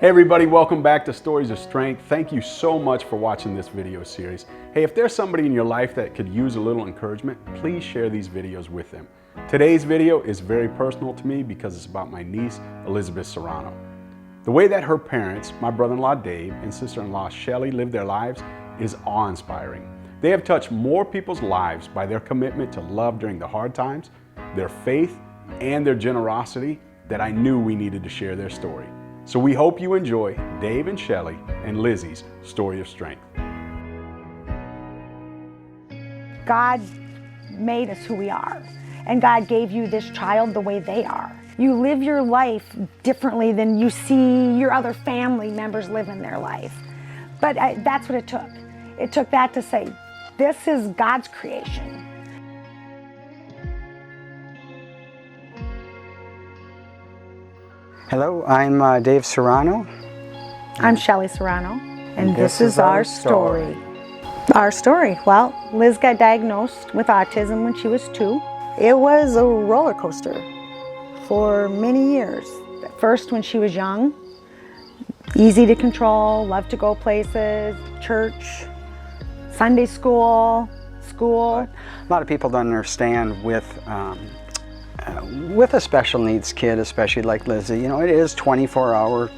Hey everybody, welcome back to Stories of Strength. Thank you so much for watching this video series. Hey, if there's somebody in your life that could use a little encouragement, please share these videos with them. Today's video is very personal to me because it's about my niece, Elizabeth Serrano. The way that her parents, my brother-in-law Dave and sister-in-law Shelly, live their lives is awe-inspiring. They have touched more people's lives by their commitment to love during the hard times, their faith, and their generosity that I knew we needed to share their story. So we hope you enjoy Dave and Shelly and Lizzie's story of strength. God made us who we are, and God gave you this child the way they are. You live your life differently than you see your other family members living their life. But that's what it took. It took that to say, this is God's creation. Hello, I'm Dave Serrano. I'm Shelly Serrano, and this is our story. Our story, well, Liz got diagnosed with autism when she was 2. It was a roller coaster for many years. At first, when she was young, easy to control, loved to go places, church, Sunday school. A lot of people don't understand with a special needs kid, especially like Lizzie, it is 24-hour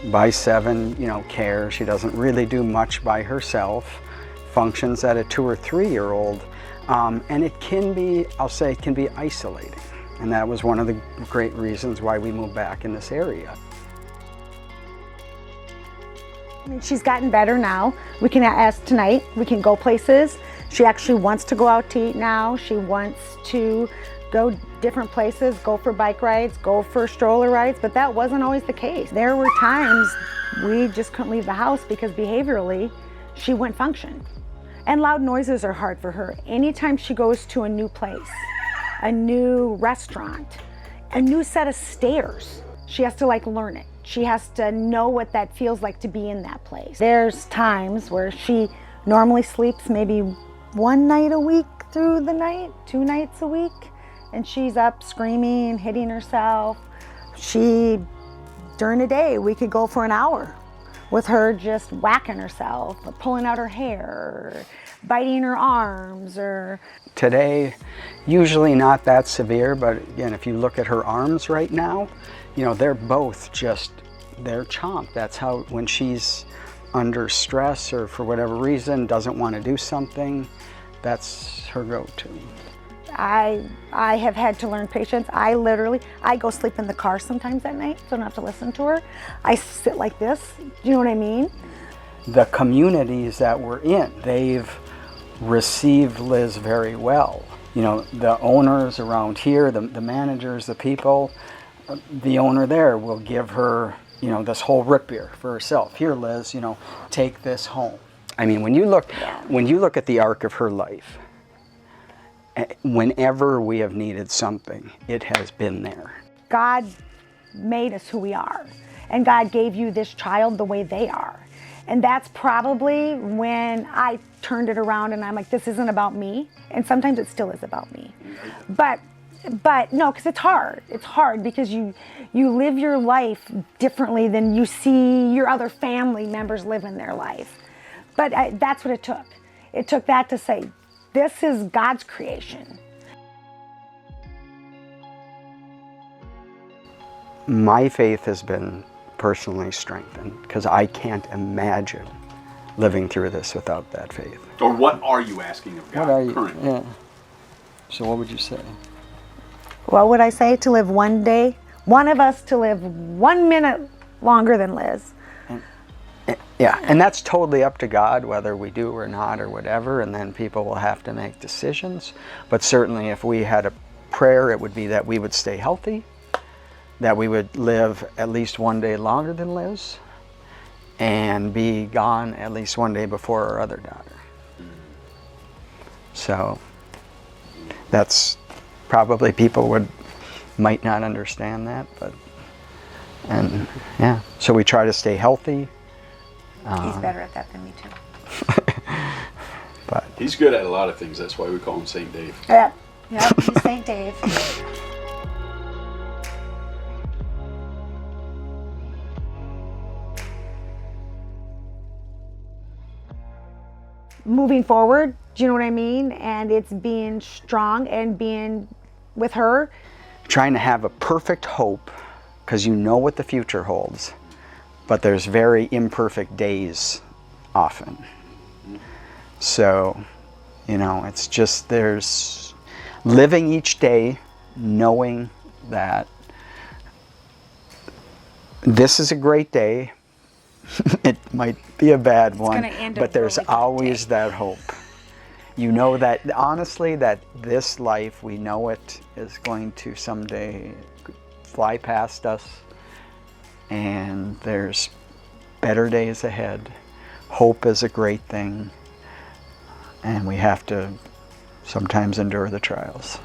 by 7, care. She doesn't really do much by herself, functions at a 2 or 3-year-old, and it can be, I'll say, it can be isolating. And that was one of the great reasons why we moved back in this area. She's gotten better now. We can ask tonight, we can go places. She actually wants to go out to eat now. She wants to go different places, go for bike rides, go for stroller rides, but that wasn't always the case. There were times we just couldn't leave the house because behaviorally, she wouldn't function. And loud noises are hard for her. Anytime she goes to a new place, a new restaurant, a new set of stairs, she has to learn it. She has to know what that feels like to be in that place. There's times where she normally sleeps maybe 1 night a week through the night, 2 nights a week, and she's up screaming, hitting herself. During the day, we could go for an hour with her just whacking herself, or pulling out her hair, or biting her arms, or... Today, usually not that severe, but again, if you look at her arms right now, they're both just, they're chomped. That's how, when she's under stress or for whatever reason doesn't want to do something, that's her go-to. I have had to learn patience. I go sleep in the car sometimes at night, so I don't have to listen to her. I sit like this, do you know what I mean? The communities that we're in, they've received Liz very well. The owners around here, the managers, the people, the owner there will give her, this whole root beer for herself. Here, Liz, take this home. I mean, when you look at the arc of her life, whenever we have needed something, it has been there. God made us who we are, and God gave you this child the way they are. And that's probably when I turned it around and I'm like, this isn't about me. And sometimes it still is about me. But no, because it's hard. It's hard because you live your life differently than you see your other family members living their life. But that's what it took. It took that to say, this is God's creation. My faith has been personally strengthened because I can't imagine living through this without that faith. Or what are you asking of God currently? Yeah. So what would you say? What would I say? To live one day, one of us to live 1 minute longer than Liz. Yeah, and that's totally up to God, whether we do or not or whatever, and then people will have to make decisions. But certainly if we had a prayer, it would be that we would stay healthy, that we would live at least 1 day longer than Liz, and be gone at least 1 day before our other daughter. So that's probably people might not understand that, and yeah, so we try to stay healthy. He's better at that than me too. But he's good at a lot of things. That's why we call him St. Dave. Yep, he's St. Dave. moving forward. Do you know what I mean? And it's being strong and being with her. Trying to have a perfect hope, because you know what the future holds, but there's very imperfect days often. So, you know, it's just, there's living each day knowing that this is a great day. It might be a bad one, but there's always that hope. You know that, honestly, that this life, we know it is going to someday fly past us, and there's better days ahead. Hope is a great thing, and we have to sometimes endure the trials.